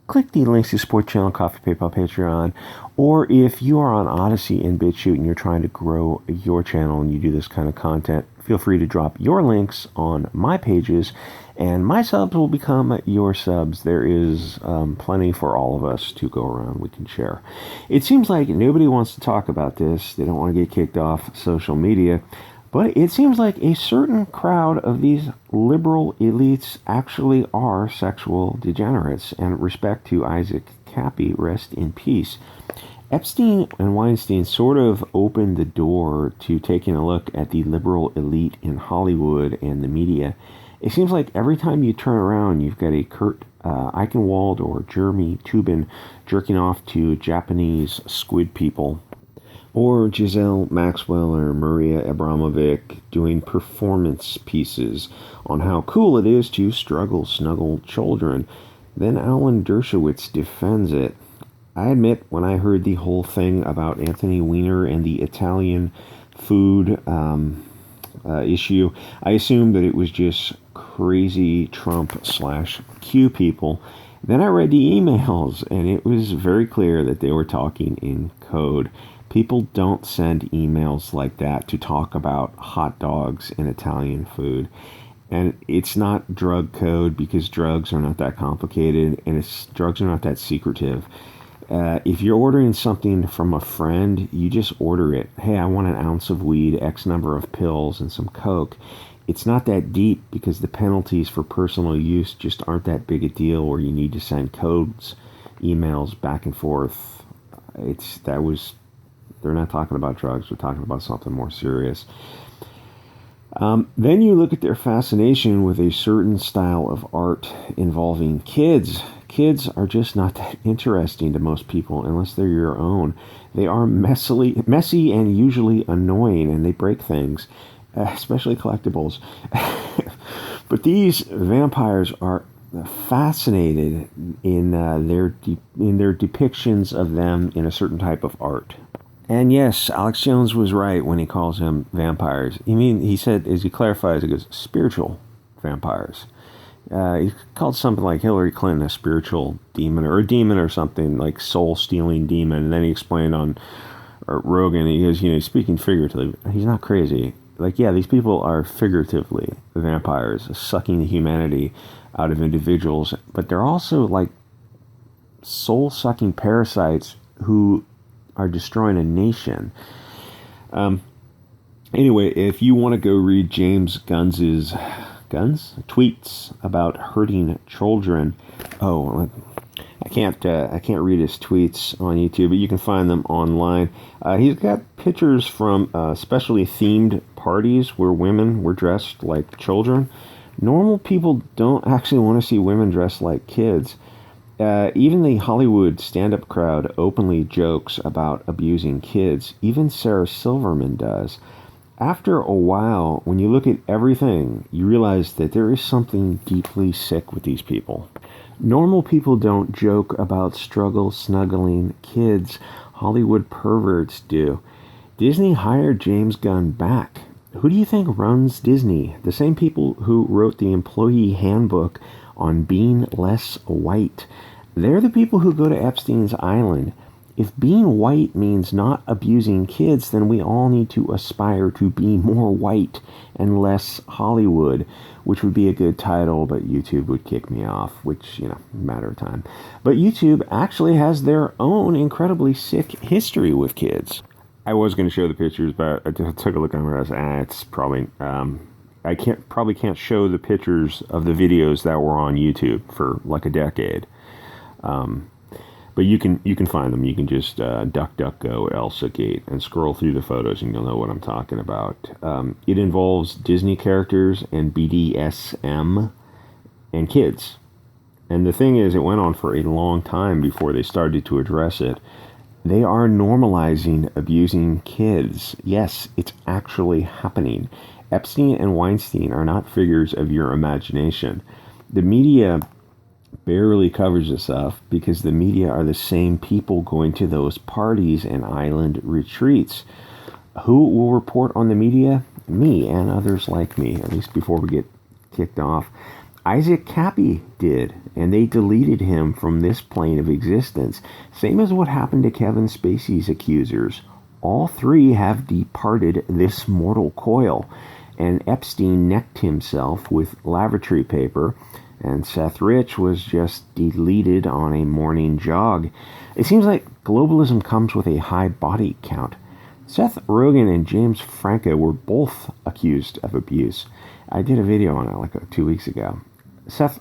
click the links to support channel, Coffee, PayPal, Patreon, or if you are on Odysee and BitChute and you're trying to grow your channel and you do this kind of content, feel free to drop your links on my pages, and my subs will become your subs. There is plenty for all of us to go around. We can share. It seems like nobody wants to talk about this. They don't want to get kicked off social media. But it seems like a certain crowd of these liberal elites actually are sexual degenerates, and respect to Isaac Cappy, rest in peace. Epstein and Weinstein sort of opened the door to taking a look at the liberal elite in Hollywood and the media. It seems like every time you turn around, you've got a Kurt Eichenwald or Jeremy Tubin jerking off to Japanese squid people, or Giselle Maxwell or Maria Abramovic doing performance pieces on how cool it is to snuggle children. Then Alan Dershowitz defends it. I admit, when I heard the whole thing about Anthony Weiner and the Italian food issue, I assumed that it was just crazy Trump/Q people. Then I read the emails, and it was very clear that they were talking in code. People don't send emails like that to talk about hot dogs and Italian food. And it's not drug code, because drugs are not that complicated, and drugs are not that secretive. If you're ordering something from a friend, you just order it. Hey, I want an ounce of weed, X number of pills, and some Coke. It's not that deep, because the penalties for personal use just aren't that big a deal where you need to send codes, emails back and forth. They're not talking about drugs. They're talking about something more serious. Then you look at their fascination with a certain style of art involving kids. Kids are just not that interesting to most people unless they're your own. They are messy and usually annoying, and they break things, especially collectibles. But these vampires are fascinated in their depictions of them in a certain type of art. And yes, Alex Jones was right when he calls them vampires. He said, as he clarifies, he goes, spiritual vampires. He called something like Hillary Clinton a spiritual demon, or a demon or something, like soul-stealing demon. And then he explained on Rogan, he goes, speaking figuratively, he's not crazy. Like, yeah, these people are figuratively vampires, sucking the humanity out of individuals. But they're also like soul-sucking parasites who are destroying a nation. Anyway, if you want to go read James Gunn's tweets about hurting children, I can't read his tweets on YouTube, but you can find them online. He's got pictures from specially themed parties where women were dressed like children. Normal people don't actually want to see women dressed like kids. Even the Hollywood stand-up crowd openly jokes about abusing kids. Even Sarah Silverman does. After a while, when you look at everything, you realize that there is something deeply sick with these people. Normal people don't joke about snuggling kids. Hollywood perverts do. Disney hired James Gunn back. Who do you think runs Disney? The same people who wrote the employee handbook on being less white. They're the people who go to Epstein's Island. If being white means not abusing kids, then we all need to aspire to be more white and less Hollywood, which would be a good title, but YouTube would kick me off, which, matter of time. But YouTube actually has their own incredibly sick history with kids. I was going to show the pictures, but I took a look and realized, it's probably, I can't show the pictures of the videos that were on YouTube for like a decade. But you can find them. You can just DuckDuckGo ElsaGate and scroll through the photos, and you'll know what I'm talking about. It involves Disney characters and BDSM and kids. And the thing is, it went on for a long time before they started to address it. They are normalizing abusing kids. Yes, it's actually happening. Epstein and Weinstein are not figures of your imagination. The media barely covers this stuff because the media are the same people going to those parties and island retreats. Who will report on the media? Me and others like me, at least before we get kicked off. Isaac Cappy did, and they deleted him from this plane of existence. Same as what happened to Kevin Spacey's accusers. All three have departed this mortal coil, and Epstein necked himself with lavatory paper, and Seth Rich was just deleted on a morning jog. It seems like globalism comes with a high body count. Seth Rogan and James Franco were both accused of abuse. I did a video on it like 2 weeks ago. Seth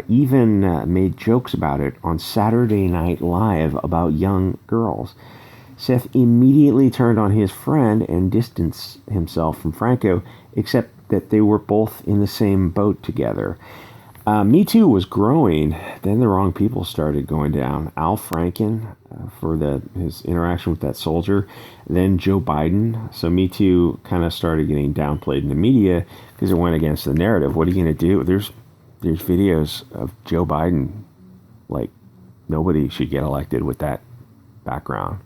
even made jokes about it on Saturday Night Live about young girls. Seth immediately turned on his friend and distanced himself from Franco, except that they were both in the same boat together. Me Too was growing. Then the wrong people started going down. Al Franken for his interaction with that soldier. Then Joe Biden. So Me Too kind of started getting downplayed in the media because it went against the narrative. What are you going to do? There's videos of Joe Biden, like nobody should get elected with that background.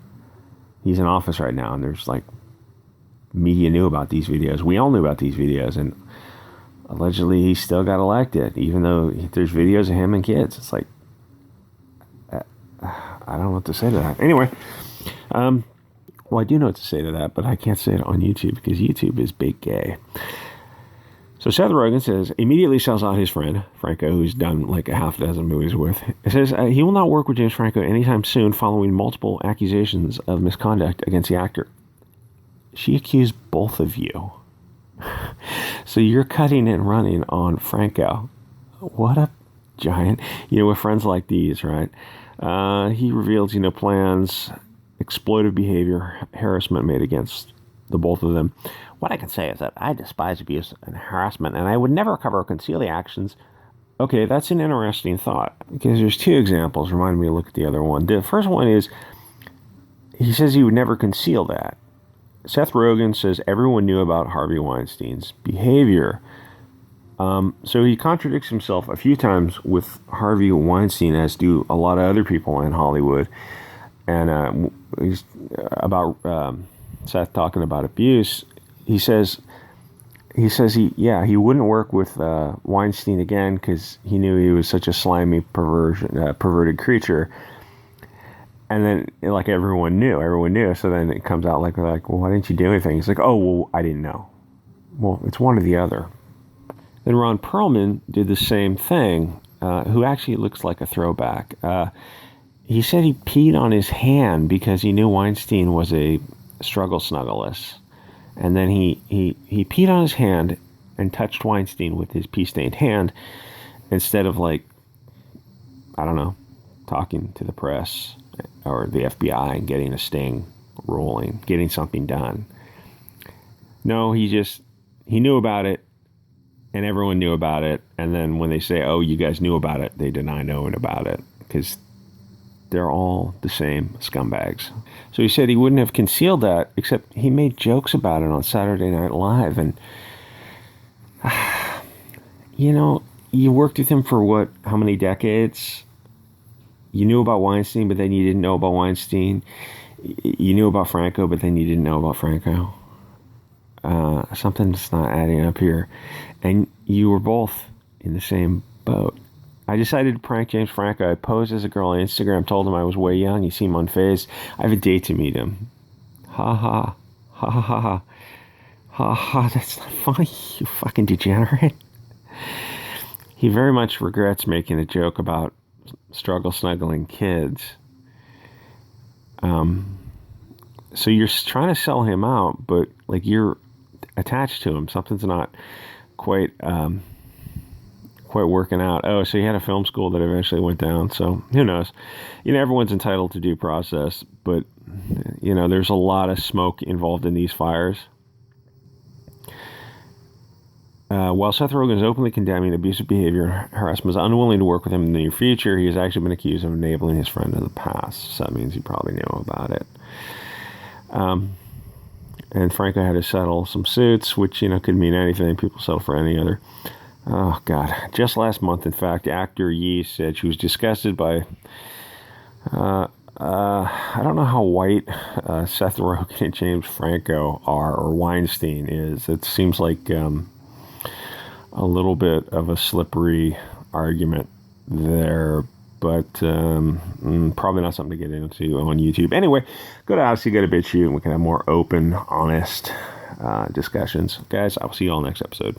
He's in office right now, and there's like media knew about these videos. We all knew about these videos, and allegedly he still got elected, even though there's videos of him and kids. It's like, I don't know what to say to that. Anyway, well, I do know what to say to that, but I can't say it on YouTube because YouTube is big gay. So Seth Rogen says, immediately sells out his friend, Franco, who's done like a half dozen movies with. It says he will not work with James Franco anytime soon following multiple accusations of misconduct against the actor. She accused both of you. So you're cutting and running on Franco. What a giant. With friends like these, right? He reveals, plans, exploitive behavior, harassment made against the both of them. What I can say is that I despise abuse and harassment, and I would never cover or conceal the actions. Okay, that's an interesting thought, because there's two examples. Remind me to look at the other one. The first one is, he says he would never conceal that. Seth Rogen says everyone knew about Harvey Weinstein's behavior. So he contradicts himself a few times with Harvey Weinstein, as do a lot of other people in Hollywood. And he's about Seth talking about abuse. He says he wouldn't work with Weinstein again because he knew he was such a slimy, perverted creature. And then, like, everyone knew. So then it comes out like, well, why didn't you do anything? He's like, oh, well, I didn't know. Well, it's one or the other. Then Ron Perlman did the same thing, who actually looks like a throwback. He said he peed on his hand because he knew Weinstein was a struggle snugglist. And then he peed on his hand and touched Weinstein with his pee-stained hand instead of, like, I don't know, talking to the press or the FBI and getting a sting rolling, getting something done. No, he knew about it, and everyone knew about it. And then when they say, oh, you guys knew about it, they deny knowing about it because they're all the same scumbags. So he said he wouldn't have concealed that, except he made jokes about it on Saturday Night Live. And, you worked with him for how many decades? You knew about Weinstein, but then you didn't know about Weinstein. You knew about Franco, but then you didn't know about Franco. Something's not adding up here. And you were both in the same boat. I decided to prank James Franco. I posed as a girl on Instagram, told him I was way young. He seemed unfazed. I have a date to meet him. Ha ha. Ha ha ha ha. Ha ha, that's not funny, you fucking degenerate. He very much regrets making a joke about struggle snuggling kids. So you're trying to sell him out, but like you're attached to him. Something's not quite working out. Oh, so he had a film school that eventually went down. So who knows? Everyone's entitled to due process, but there's a lot of smoke involved in these fires. While Seth Rogen is openly condemning abusive behavior and harassment, is unwilling to work with him in the near future, he has actually been accused of enabling his friend in the past. So that means he probably knew about it. And Franco had to settle some suits, which, could mean anything. People settle for any other. Oh, God. Just last month, in fact, actor Yee said she was disgusted by... I don't know how white Seth Rogen and James Franco are, or Weinstein is. It seems like... a little bit of a slippery argument there, but probably not something to get into on YouTube. Anyway, go to Odysee, go to BitChute, and we can have more open, honest discussions. Guys, I'll see you all next episode.